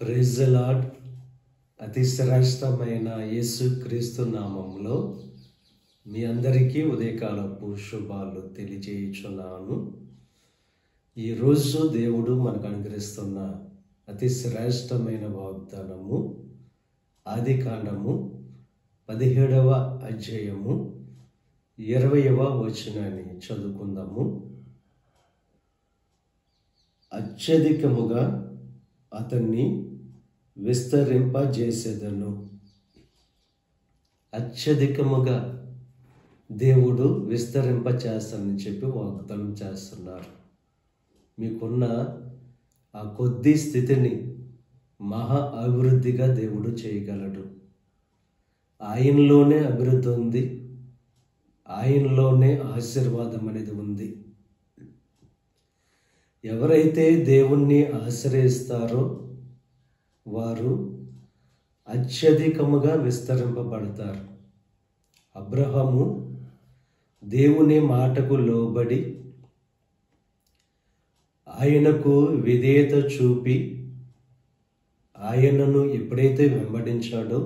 Praise the lord. అతి శ్రేష్టమైన యేసుక్రీస్తు నామములో మీ అందరికీ ఉదయకాలపు శుభాలు తెలియజేయుచున్నాను. ఈరోజు దేవుడు మనకు అనుగ్రహిస్తున్న అతి శ్రేష్టమైన వాగ్దానము ఆదికాండము 17వ అధ్యాయము 20వ వచనాన్ని చదువుకుందాము. అత్యధికముగా అతన్ని విస్తరింపజేసేదను. అత్యధికముగా దేవుడు విస్తరింపచేస్తానని చెప్పి వాగ్దానం చేస్తున్నారు. మీకున్న ఆ కొద్ది స్థితిని మహా అభివృద్ధిగా దేవుడు చేయగలడు. ఆయనలోనే అభివృద్ధి ఉంది, ఆయనలోనే ఆశీర్వాదం అనేది ఉంది. ఎవరైతే దేవుణ్ణి ఆశ్రయిస్తారో వారు అత్యధికముగా విస్తరింపబడతారు. అబ్రహాము దేవుని మాటకు లోబడి ఆయనకు విధేయత చూపి ఆయనను ఎప్పుడైతే వెంబడించాడో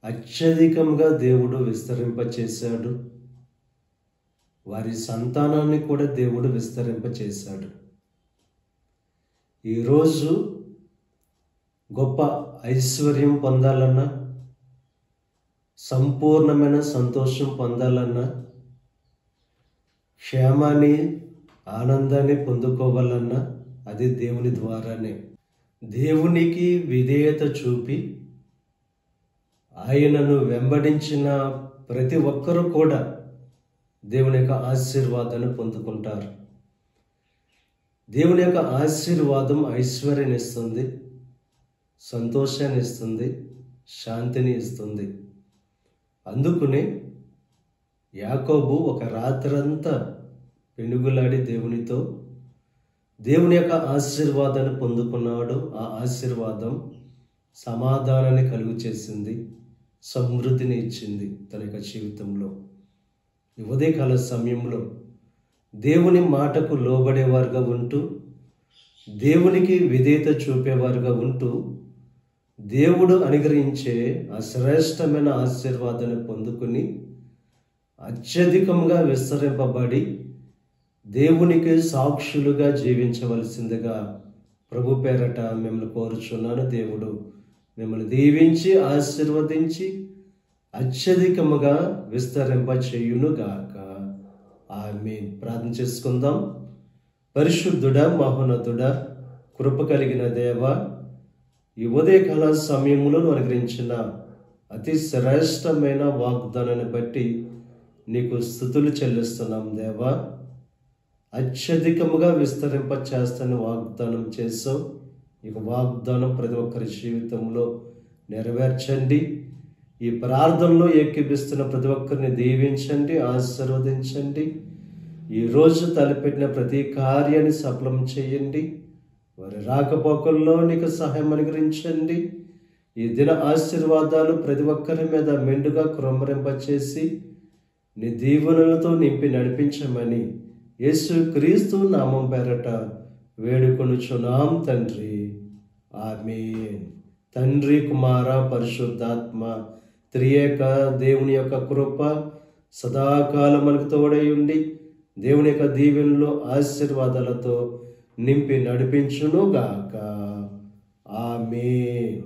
అత్యధికంగా దేవుడు విస్తరింపచేశాడు. వారి సంతానాన్ని కూడా దేవుడు విస్తరింపచేశాడు. ఈరోజు గొప్ప ఐశ్వర్యం పొందాలన్నా, సంపూర్ణమైన సంతోషం పొందాలన్నా, క్షేమాన్ని ఆనందాన్ని పొందుకోవాలన్నా అది దేవుని ద్వారానే. దేవునికి విధేయత చూపి ఆయనను వెంబడించిన ప్రతి ఒక్కరూ కూడా దేవుని యొక్క ఆశీర్వాదాన్ని పొందుకుంటారు. దేవుని యొక్క ఆశీర్వాదం ఐశ్వర్యాన్ని ఇస్తుంది, సంతోషాన్ని ఇస్తుంది, శాంతిని ఇస్తుంది. అందుకునే యాకోబు ఒక రాత్రంతా పెనుగులాడి దేవునితో దేవుని యొక్క ఆశీర్వాదాన్ని పొందుకున్నాడు. ఆ ఆశీర్వాదం సమాధానాన్ని కలుగు చేసింది, సమృద్ధిని ఇచ్చింది తన యొక్క జీవితంలో. ఈ ఉదయకాల సమయంలో దేవుని మాటకు లోబడేవారుగా ఉంటూ, దేవునికి విధేయత చూపేవారుగా ఉంటూ, దేవుడు అనుగ్రహించే ఆ శ్రేష్టమైన ఆశీర్వాదాన్ని పొందుకుని అత్యధికంగా విస్తరింపబడి దేవునికి సాక్షులుగా జీవించవలసిందిగా ప్రభు పేరట మిమ్మల్ని కోరుచున్నాను. దేవుడు మిమ్మల్ని దీవించి ఆశీర్వదించి అత్యధికముగా విస్తరింపచేయునుగాక. ఆమేన్. ప్రార్థన చేసుకుందాం. పరిశుద్ధుడా, మహోన్నతుడా, కృప కలిగిన దేవ, ఈ ఉదయకాల సమయంలో అనుగ్రహించిన అతి శ్రేష్టమైన వాగ్దానాన్ని బట్టి నీకు స్తుతులు చెల్లిస్తున్నాం దేవా. అత్యధికముగా విస్తరింపచేస్తానని వాగ్దానం చేసావు. ఈ వాగ్దానం ప్రతి ఒక్కరి జీవితంలో నెరవేర్చండి. ఈ ప్రార్థనలో ఏకీభిస్తున్న ప్రతి ఒక్కరిని దీవించండి, ఆశీర్వదించండి. ఈరోజు తలపెట్టిన ప్రతి కార్యాన్ని సఫలం చేయండి. వారి రాకపోకల్లో నీకు సహాయం అనుగ్రహించండి. ఈ దిన ఆశీర్వాదాలు ప్రతి ఒక్కరి మీద మెండుగా క్రొమ్మరింపచేసి నీ దీవెనలతో నింపి నడిపించమని యేసుక్రీస్తు నామం పేరట వేడుకొనుచున్నాం తండ్రి. ఆమేన్. తండ్రి, కుమార, పరిశుద్ధాత్మ త్రియేక దేవుని యొక్క కృప సదాకాలం మనకు తోడై ఉండి దేవుని యొక్క దీవెనలో ఆశీర్వాదాలతో నింపి నడిపించునుగాక. ఆమేన్.